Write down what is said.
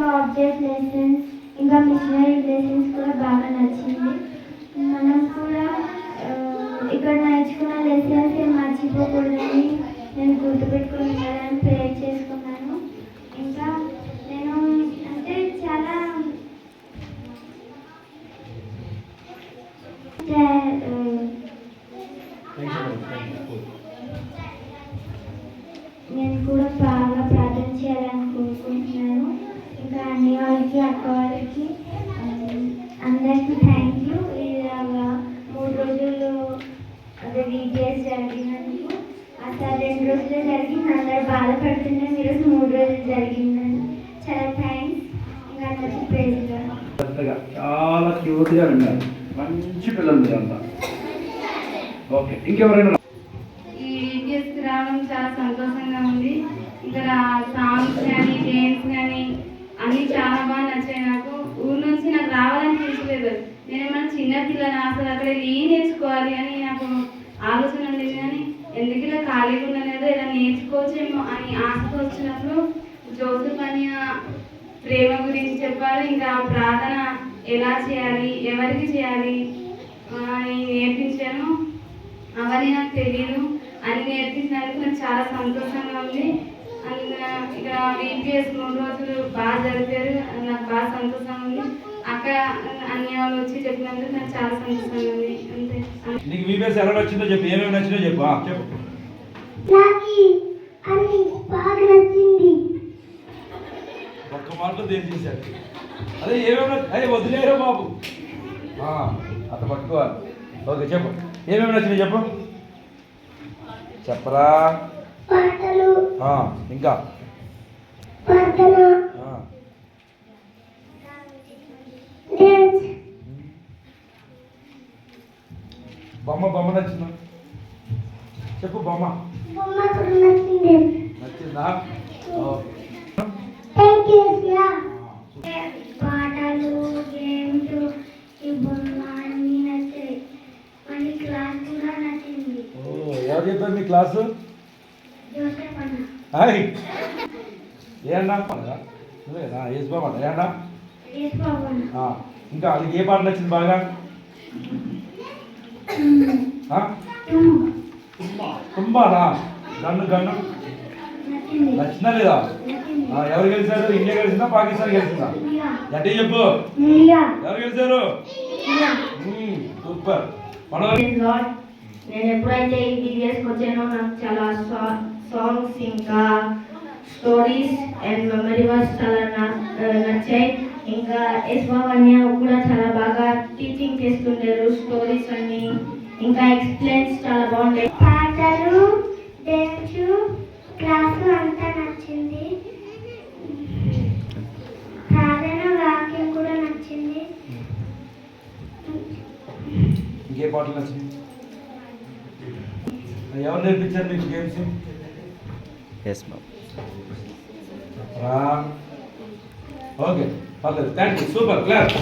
ఇంకా object lessons ఇంకా machinery lessons కూడా బాగా నచ్చింది. మనం కూడా ఇక్కడ నేర్చుకున్న లెసన్స్ మర్చిపోకూడదని నేను గుర్తుపెట్టుకుని ఉండాలని ప్రేర్ చేసుకున్నాను. ఇంకా నేను అంటే చాలా నేను కూడా బాగా ప్రార్థన చేయాలని కోరుకుంటున్నాను. ఇంకా అన్ని వాళ్ళకి అక్క వాళ్ళకి అందరికీ థ్యాంక్ యూ. ఇలాగా 3 రోజులు అదే వీడియోస్ జరిగినందుకు. అసలు 2 రోజులు జరిగింది, అందరు బాధపడుతున్నారు. ఈరోజు 3 రోజులు జరిగిందని చాలా థ్యాంక్స్. ఇంకా అందరికీ ప్రైజ్ చాలా క్యూట్గా ఉన్నారు, మంచి పిల్లలు అంతా. ఓకే, ఇంకెవరైనా ఈ వీడియోస్కి రావడం చాలా సంతోషంగా ఉంది. ఇక్కడ సాంగ్స్ కానీ గేమ్స్ కానీ అన్నీ చాలా బాగా నచ్చాయి. నాకు ఊరు నుంచి నాకు రావాలనిపించలేదు. నేను ఏమైనా చిన్నపిల్లని అసలు అక్కడ ఏం నేర్చుకోవాలి అని నాకు ఆలోచన ఉండేది. కానీ ఎందుకు ఇలా ఖాళీగా ఉండలేదు, ఇలా నేర్చుకోవచ్చేమో అని ఆశతో వచ్చినప్పుడు జోసెఫ్ అని ప్రేమ గురించి చెప్పాలి, ఇంకా ప్రార్థన ఎలా చేయాలి, ఎవరికి చేయాలి అని నేర్పించాను. అవన్నీ నాకు తెలియదు. అని నేర్పించినందుకు నాకు చాలా సంతోషంగా ఉంది. ఇక్కడ వీపీఎస్ 3 రోజులు బాగా జరిపారు, నాకు బాగా సంతోషంగా ఉంది. అక్కడ అన్ని వాళ్ళు వచ్చి చెప్పినందుకు నాకు చాలా సంతోషంగా ఉంది. అంతే. నీకు వీపీఎస్ ఎలా నచ్చిందో చెప్పు, ఏమేమి నచ్చిందో చెప్పు. చెప్పు. ఒక్క మాటలో తెలిసేసాడు. అదే ఏమేమి అదే వదిలేరు బాబు, అత పట్టుకోవాలి. ఓకే, చెప్పు ఏమేమి నచ్చినాయి చెప్పు. చెప్పరా. ఇంకా బొమ్మ నచ్చిందా చెప్పు. బొమ్మ నచ్చిందా? పాటలు గేమ్స్ ఈ బొమ్మ అన్నీ నచ్చాయి. మళ్ళీ క్లాస్ కూడా నచ్చింది. ఎవరు చెప్పారు మీ క్లాసు? ఏనా నువ్వేనా? యేసుబాబు ఏనా? ఇంకా అది ఏ పాట నచ్చింది బాగా? తుంబానా? గన్ను నచ్చిందా లేదా? ఎవరు గెలిచారు? ఇండియా గెలిచిందా పాకిస్తాన్ గెలిచిందా? గట్టి చెప్పు, ఎవరు గెలిచారు? సూపర్. నేను ఎప్పుడైతే ఈ వీడియోస్కి వచ్చానో నాకు చాలా సాంగ్స్ ఇంకా స్టోరీస్ అండ్ మెమరీ వర్స్ చాలా నచ్చాయి. ఇంకా యశ్వన్య కూడా చాలా బాగా టీచింగ్ చేస్తుంటారు, స్టోరీస్ అన్ని ఇంకా ఎక్స్ప్లెయిన్స్ చాలా బాగుంటాయి. పాటలు డ్యాన్స్ క్లాసు అంతా నచ్చింది. ప్రార్థన వాక్యం కూడా నచ్చింది. ఇంకే పాటలు నచ్చింది? ఎవరు నేర్పించారు మీకు గేమ్స్? ఓకే, పర్లేదు. Thank you. సూపర్. క్లాస్.